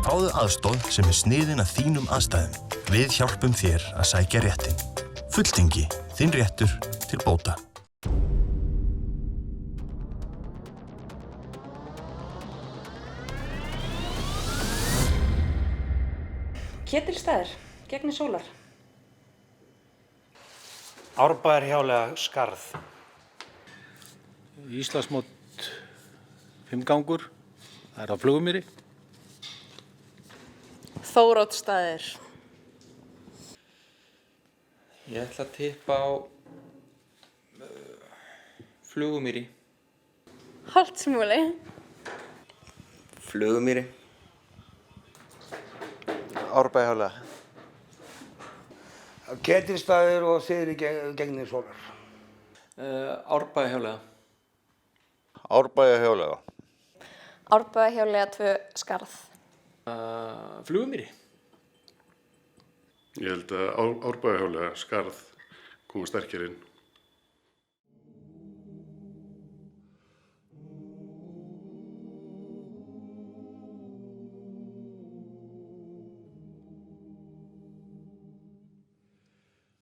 Fáðu aðstoð sem sniðin að þínum aðstæðum. Við hjálpum þér að sækja réttinn. Fulltingi, þinn réttur til bóta. Ketilsstaðir, Gegnir Sólar. Árbæjarhjáleiga Skarð. Íslandsmót 5 gangur, það á Flugumýri. Þóroddsstaðir. Ég ætla að tippa á Flugumýri. Holtsmúli. Flugumýri. Árbæjarhjáleiga. Ketilsstaðir og Syðri Gegnir Sólar. Árbæjarhjáleiga. Árbæjarhjáleiga. Árbæjarhjáleiga 2 Skarð. Flugumýri. Ég held að Árbæjarhjáleiga Skarð koma sterkir inn.